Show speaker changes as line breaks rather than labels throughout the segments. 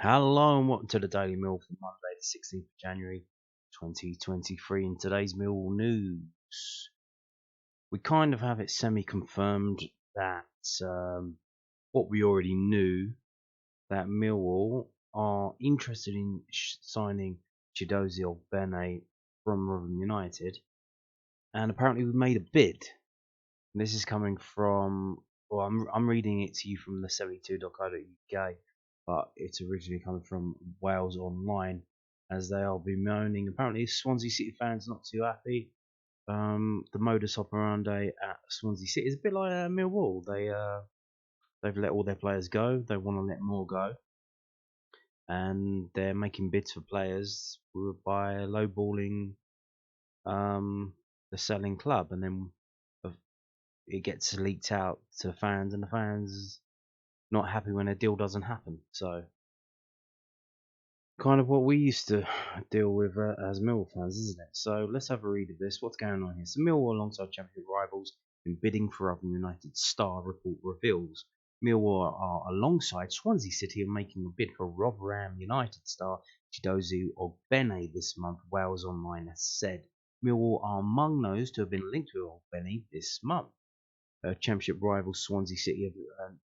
Hello and welcome to the Daily Mill for Monday the 16th of January 2023. In today's Millwall news, we kind of have it semi-confirmed that what we already knew, that Millwall are interested in signing Chiedozie Ogbene from Rotherham United, and apparently we've made a bid. And this is coming from, well, I'm reading it to you from the 72.co.uk. But it's originally coming from Wales Online, as they are bemoaning. Apparently, Swansea City fans not too happy. The modus operandi at Swansea City is a bit like Millwall. They've let all their players go. They want to let more go, and they're making bids for players by lowballing the selling club, and then it gets leaked out to fans, and the fans not happy when a deal doesn't happen. So kind of what we used to deal with as Millwall fans, isn't it? So let's have a read of this. What's going on here? So Millwall, alongside championship rivals, in bidding for Rotherham United star report reveals. Millwall are alongside Swansea City and making a bid for Rotherham United star Chiedozie Ogbene this month, Wales Online has said. Millwall are among those to have been linked with Ogbene this month. Championship rivals Swansea City have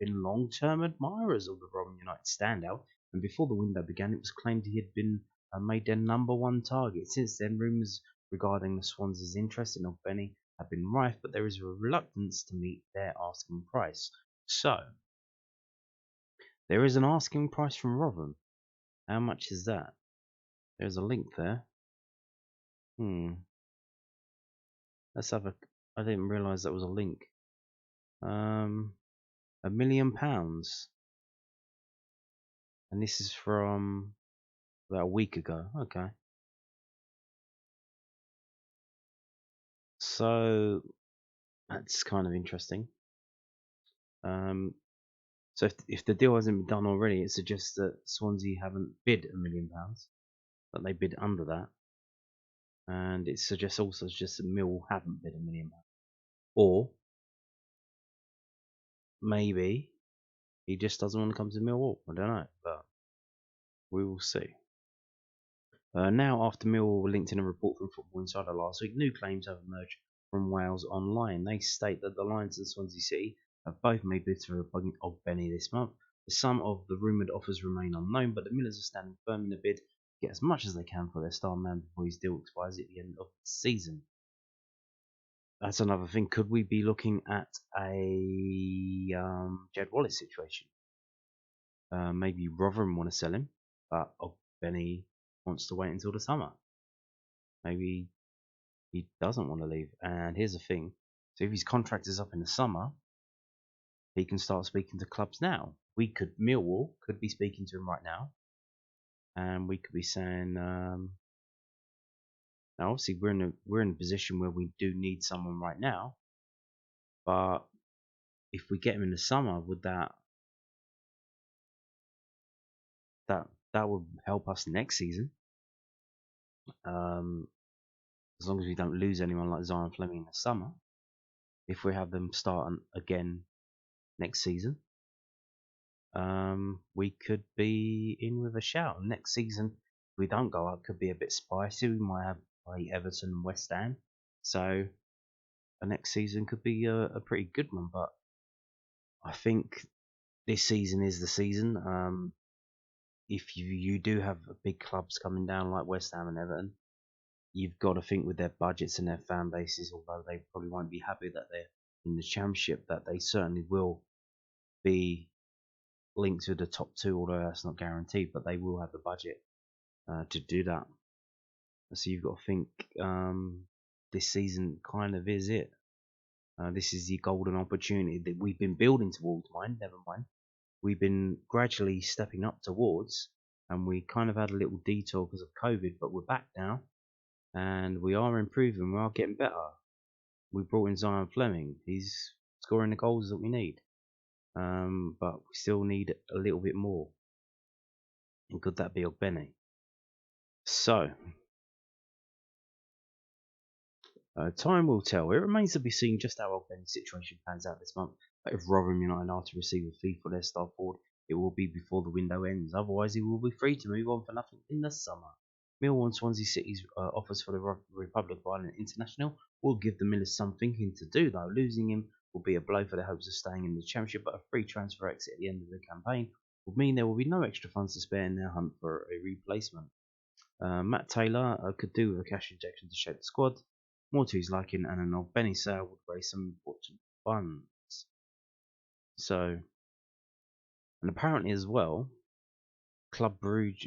been long-term admirers of the Rotherham United standout, and before the window began, it was claimed he had been made their #1 target. Since then, rumours regarding the Swansea's interest in Ogbene have been rife, but there is a reluctance to meet their asking price. So, there is an asking price from Rotherham. How much is that? There's a link there. Let's have a. I didn't realise that was a link. £1 million. And this is from about a week ago. Okay. So that's kind of interesting. So if the deal hasn't been done already, it suggests that Swansea haven't bid £1 million, that they bid under that, and it suggests that Mill haven't bid £1 million, or maybe he just doesn't want to come to Millwall. I don't know, but we will see. Now, after Millwall were linked in a report from Football Insider last week, new claims have emerged from Wales Online. They state that the Lions and Swansea City have both made bids for Ogbene this month. The sum of the rumoured offers remain unknown, but the Millers are standing firm in the bid to get as much as they can for their star man before his deal expires at the end of the season. That's another thing. Could we be looking at a Jed Wallace situation? Maybe Rotherham want to sell him, but Ogbene wants to wait until the summer. Maybe he doesn't want to leave. And here's the thing. So if his contract is up in the summer, he can start speaking to clubs now. Millwall could be speaking to him right now, and we could be saying, now obviously we're in a position where we do need someone right now, but if we get him in the summer, would that would help us next season? As long as we don't lose anyone like Zion Fleming in the summer, if we have them start again next season, we could be in with a shout. Next season, if we don't go up, could be a bit spicy. We might have play Everton and West Ham, so the next season could be a pretty good one. But I think this season is the season. If you do have big clubs coming down like West Ham and Everton, you've got to think with their budgets and their fan bases, although they probably won't be happy that they're in the Championship, that they certainly will be linked to the top two, although that's not guaranteed, but they will have the budget to do that. So you've got to think this season kind of is it. This is the golden opportunity that we've been building towards. Never mind. We've been gradually stepping up towards, and we kind of had a little detour because of COVID, but we're back now, and we are improving. We are getting better. We brought in Zion Fleming. He's scoring the goals that we need. But we still need a little bit more. And could that be Ogbene? So, time will tell. It remains to be seen just how Ogbene's situation pans out this month. But if Rotherham United are to receive a fee for their star forward, it will be before the window ends. Otherwise, he will be free to move on for nothing in the summer. Millwall and Swansea City's offers for the Republic of Ireland International will give the Millers some thinking to do, though. Losing him will be a blow for their hopes of staying in the Championship, but a free transfer exit at the end of the campaign would mean there will be no extra funds to spare in their hunt for a replacement. Matt Taylor could do with a cash injection to shape the squad. More to his liking, and an Ogbene sale would raise some important funds. So, and apparently as well, Club Brugge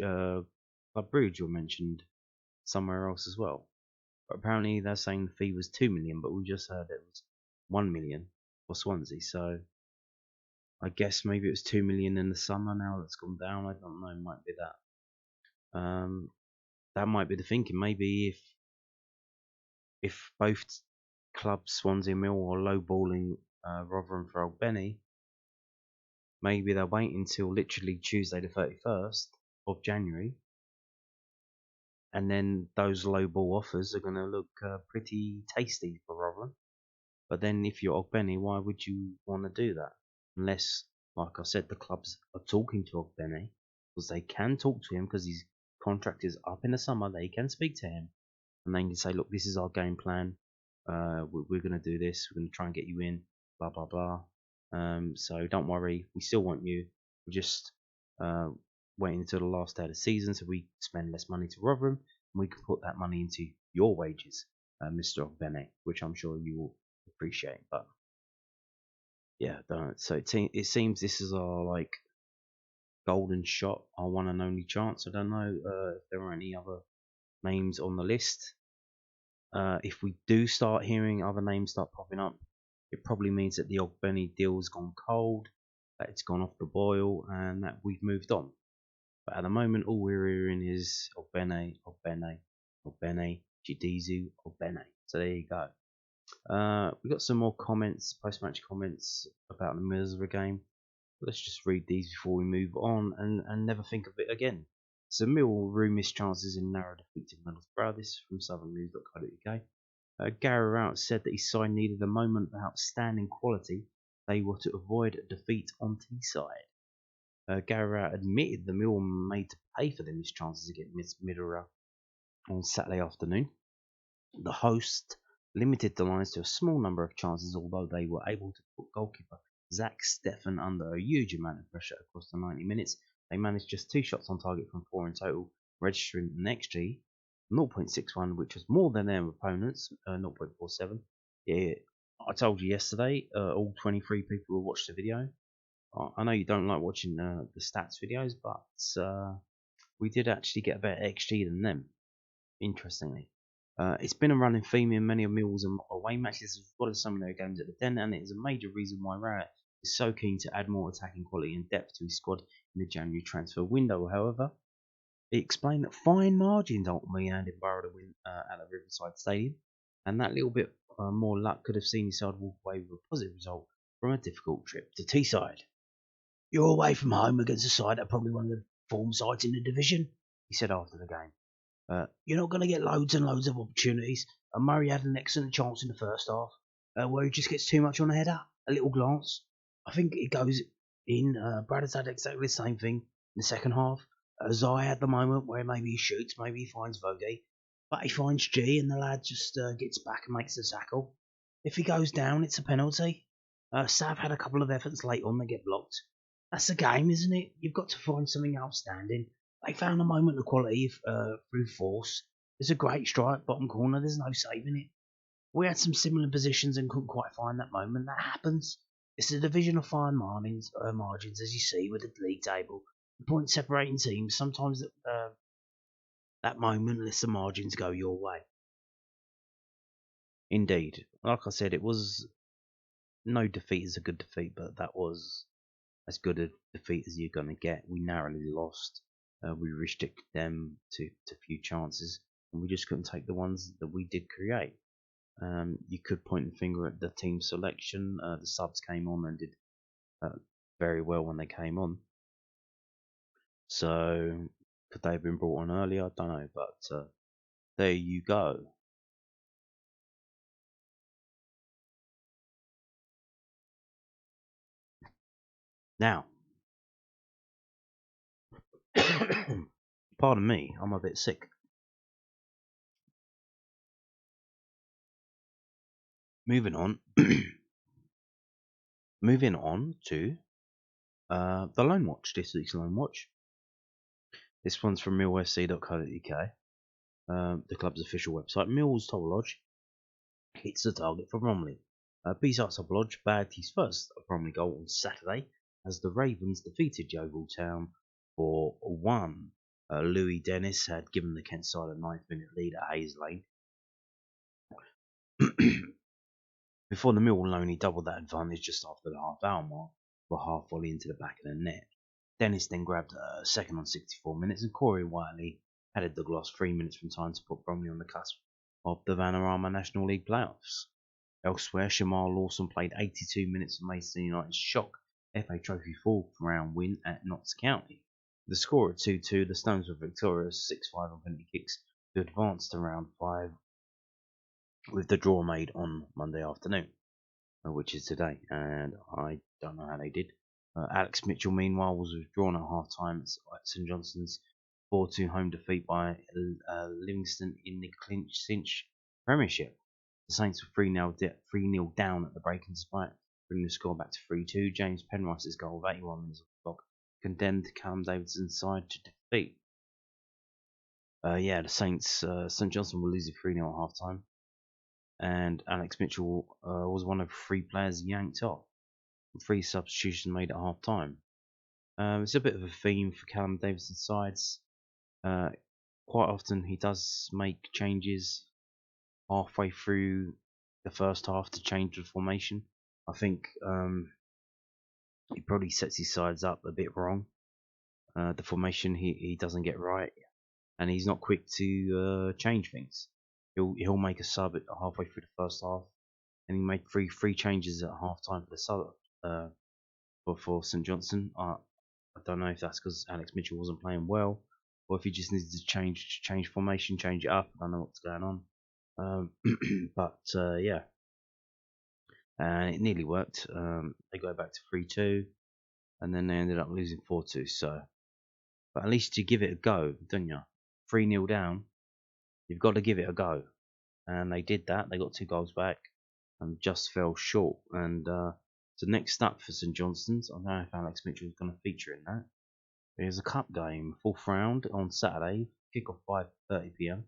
were mentioned somewhere else as well. But apparently they're saying the fee was 2 million, but we just heard it was 1 million for Swansea. So I guess maybe it was 2 million in the summer. Now that's gone down. I don't know. It might be that. That might be the thinking. Maybe if both clubs, Swansea and Millwall, are lowballing Rotherham for Ogbene, maybe they'll wait until literally Tuesday the 31st of January, and then those lowball offers are going to look pretty tasty for Rotherham. But then if you're Ogbene, why would you want to do that? Unless, like I said, the clubs are talking to Ogbene, because they can talk to him because his contract is up in the summer. They can speak to him, and they can say, look, this is our game plan. We're going to do this. We're going to try and get you in, blah, blah, blah. So don't worry. We still want you. We're just waiting until the last day of the season so we spend less money to Rotherham, and we can put that money into your wages, Mr. Ogbene, which I'm sure you will appreciate. But yeah, so it seems this is our like golden shot, our one and only chance. I don't know if there are any other names on the list. If we do start hearing other names start popping up, it probably means that the Ogbene deal's gone cold, that it's gone off the boil, and that we've moved on. But at the moment, all we're hearing is Ogbene, Chiedozie Ogbene. So there you go. We got some more comments, post-match comments about the Middlesbrough game. Let's just read these before we move on and never think of it again. So Millwall missed chances in narrow defeat to Middlesbrough. This is from southernnews.co.uk. Gary Rowett said that his side needed a moment of outstanding quality. They were to avoid a defeat on Teesside. Gary Rowett admitted the Millwall made to pay for their missed chances against Middlebrough on Saturday afternoon. The host limited the Lions to a small number of chances, although they were able to put goalkeeper Zach Steffen under a huge amount of pressure across the 90 minutes. They managed just 2 shots on target from 4 in total, registering an XG 0.61, which was more than their opponents, 0.47. Yeah, I told you yesterday, all 23 people who watched the video. I know you don't like watching the stats videos, but we did actually get a better XG than them, interestingly. It's been a running theme in many of Millwall's away matches as well as some of their games at the Den, and it is a major reason why Rowett is so keen to add more attacking quality and depth to his squad in the January transfer window. However, he explained that fine margins ultimately earned him Borough to win at the Riverside Stadium, and that little bit more luck could have seen his side walk away with a positive result from a difficult trip to Teesside. You're away from home against a side that are probably one of the form sides in the division, he said after the game. You're not going to get loads and loads of opportunities. Murray had an excellent chance in the first half, where he just gets too much on the header. A little glance. I think it goes in. Brad has had exactly the same thing in the second half. Zai had the moment where maybe he shoots, maybe he finds Vogue, but he finds G and the lad just gets back and makes the tackle. If he goes down, it's a penalty. Sav had a couple of efforts late on that get blocked. That's the game, isn't it? You've got to find something outstanding. They found a moment of quality through force. There's a great strike, bottom corner. There's no saving it. We had some similar positions and couldn't quite find that moment. That happens. It's a division of fine margins, as you see with the league table. The point separating teams. Sometimes that moment lets the margins go your way. Indeed, like I said, it was no defeat is a good defeat, but that was as good a defeat as you're going to get. We narrowly lost. We restricted them to few chances, and we just couldn't take the ones that we did create. You could point the finger at the team selection. The subs came on and did very well when they came on. So, could they have been brought on earlier? I don't know, but there you go. Now, Pardon me, I'm a bit sick. Moving on. Moving on to the Loanwatch, this week's Loanwatch. This one's from millwfc.co.uk, the club's official website. Millwall Topalloj hits the target for Bromley. Besart Topalloj bagged his first Bromley goal on Saturday as the Ravens defeated Yeovil Town 4-1. Louis Dennis had given the Kent side a 9th-minute lead at Hayes Lane. Before the Millwall loan, he doubled that advantage just after the half-hour mark for a half volley into the back of the net. Dennis then grabbed a second on 64 minutes, and Corey Whiteley added the last 3 minutes from time to put Bromley on the cusp of the Vanarama National League playoffs. Elsewhere, Shamal Lawson played 82 minutes for Maidstone United's shock FA Trophy 4th round win at Notts County. With the score at 2-2, the Stones were victorious 6-5 on penalty kicks to advance to round 5, with the draw made on Monday afternoon, which is today, and I don't know how they did. Alex Mitchell, meanwhile, was withdrawn at half-time at St Johnstone's 4-2 home defeat by Livingston in the cinch Premiership. The Saints were 3-0 down at the break, and despite bringing the score back to 3-2, James Penrice's goal of 81 minutes of the clock condemned Callum Davidson's side to defeat. The Saints, St Johnstone were losing 3-0 at half-time, and Alex Mitchell was one of 3 players yanked off. 3 substitutions made at half-time. It's a bit of a theme for Callum Davidson's sides. Quite often he does make changes halfway through the first half to change the formation. I think he probably sets his sides up a bit wrong. The formation he doesn't get right, and he's not quick to change things. He'll make a sub at halfway through the first half, and he made three changes at half time for the sub for St Johnstone. I don't know if that's because Alex Mitchell wasn't playing well, or if he just needed to change formation, change it up. I don't know what's going on. And it nearly worked. They go back to 3-2, and then they ended up losing 4-2. So, but at least you give it a go, don't you? 3-0 down, you've got to give it a go, and they did that. They got 2 goals back, and just fell short. And so next up for St Johnstone's, I don't know if Alex Mitchell is going to feature in that. There's a cup game, 4th round on Saturday, kick-off 5:30 p.m.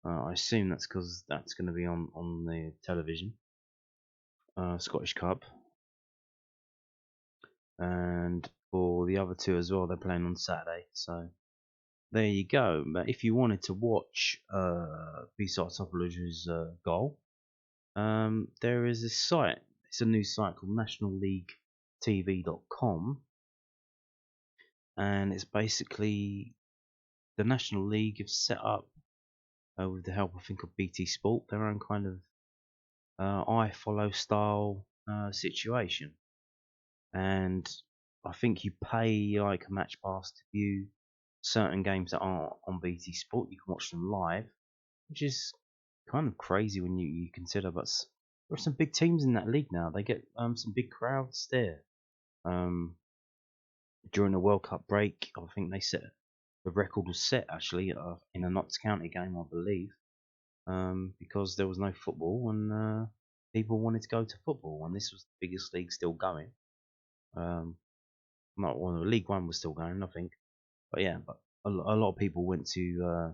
I assume that's because that's going to be on the television. Scottish Cup. And for the other 2 as well, they're playing on Saturday. So there you go. But if you wanted to watch Besart Topalloj's goal, there is a site. It's a new site called nationalleaguetv.com, and it's basically the National League have set up with the help, I think, of BT Sport, their own kind of iFollow style situation. And I think you pay like a match pass to view certain games that aren't on BT Sport. You can watch them live, which is kind of crazy when you consider. But there are some big teams in that league now. They get some big crowds there. During the World Cup break, I think the record was set actually in a Notts County game, I believe, because there was no football and people wanted to go to football, and this was the biggest league still going. Not one, League One was still going, I think, but yeah, but a lot of people went to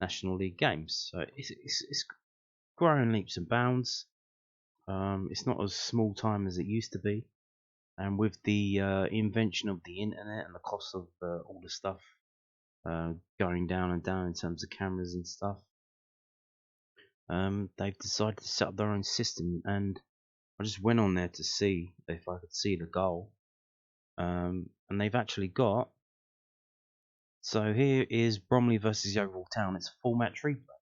National League games, so it's growing leaps and bounds. It's not as small time as it used to be, and with the invention of the internet and the cost of all the stuff going down and down in terms of cameras and stuff, they've decided to set up their own system, and I just went on there to see if I could see the goal, and they've actually got. So here is Bromley versus Yeovil Town. It's a full match replay.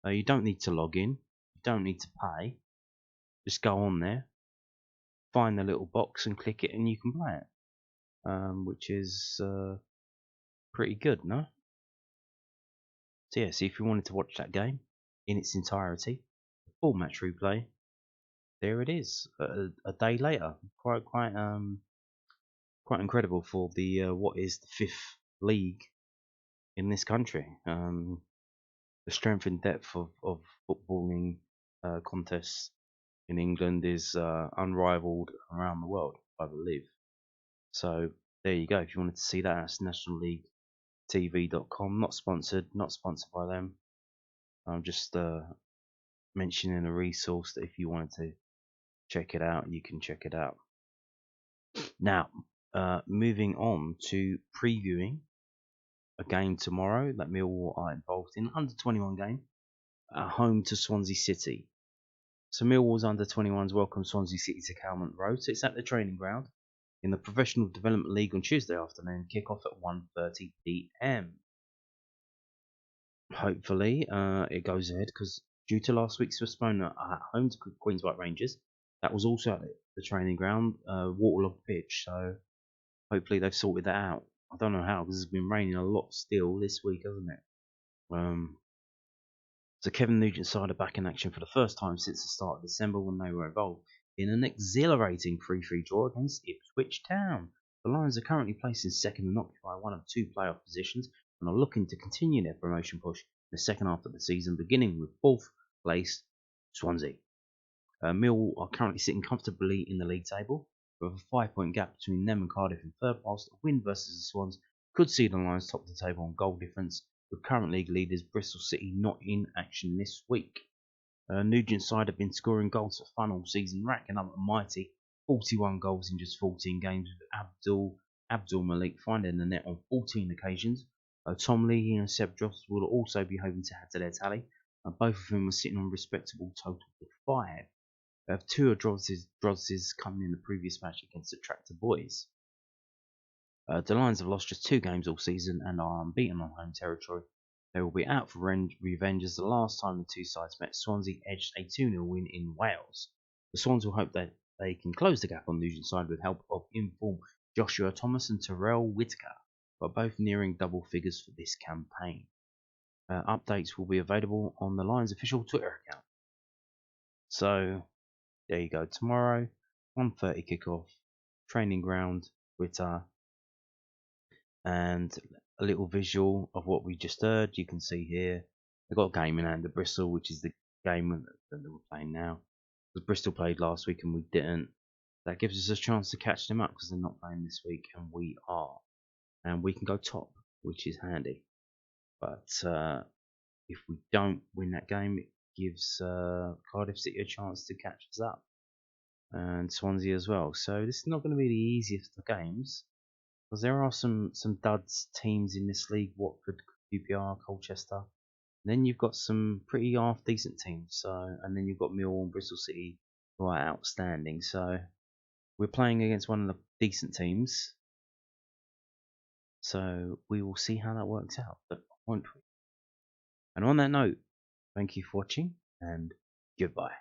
You don't need to log in. You don't need to pay. Just go on there, find the little box and click it, and you can play it. Which is pretty good, no? So yeah, so if you wanted to watch that game in its entirety, full match replay, there it is. A day later, quite incredible for the what is the 5th league in this country. The strength and depth of footballing contests in England is unrivaled around the world, I believe. So there you go. If you wanted to see that, that's nationalleaguetv.com. Not sponsored by them. I'm just mentioning a resource that if you wanted to check it out, you can check it out. Now, moving on to previewing a game tomorrow that Millwall are involved in, under 21 game, at home to Swansea City. So Millwall's under 21s welcome Swansea City to Calmont Road. So it's at the training ground in the Professional Development League on Tuesday afternoon. Kick off at 1:30 p.m. Hopefully it goes ahead, because due to last week's postponement at home to Queens Park Rangers, that was also at the training ground, waterlogged pitch. So hopefully they've sorted that out. I don't know how, because it's been raining a lot still this week, hasn't it? So Kevin Nugent's side are back in action for the first time since the start of December, when they were involved in an exhilarating 3-3 draw against Ipswich Town. The Lions are currently placed in second and occupy one of two playoff positions, and are looking to continue their promotion push in the second half of the season, beginning with fourth place Swansea. Millwall are currently sitting comfortably in the league table, with a 5-point gap between them and Cardiff in third, whilst a win versus the Swans could see the Lions top the table on goal difference, with current league leaders Bristol City not in action this week. Nugent's side have been scoring goals for fun all season, racking up a mighty 41 goals in just 14 games, with Abdul Malik finding the net on 14 occasions. Tom Leahy and Seb Dross will also be hoping to add to their tally, and both of them are sitting on a respectable total of 5. Two of Dross's coming in the previous match against the Tractor Boys. The Lions have lost just 2 games all season and are unbeaten on home territory. They will be out for revenge, as the last time the two sides met, Swansea edged a 2-0 win in Wales. The Swans will hope that they can close the gap on Nugent's side with help of informed Joshua Thomas and Terrell Whitaker, but both nearing double figures for this campaign. Updates will be available on the Lions official Twitter account. So there you go. Tomorrow, 1:30 kickoff, training ground, Twitter, and a little visual of what we just heard. You can see here they've got a game in hand at Bristol, which is the game that we're playing now, because Bristol played last week and we didn't. That gives us a chance to catch them up, because they're not playing this week and we are, and we can go top, which is handy. But if we don't win that game, it gives Cardiff City a chance to catch us up, and Swansea as well. So this is not going to be the easiest of games, because there are some duds teams in this league: Watford, QPR, Colchester. And then you've got some pretty half decent teams. So, and then you've got Millwall and Bristol City, who are outstanding. So we're playing against one of the decent teams. So we will see how that works out, won't we? And on that note, thank you for watching, and goodbye.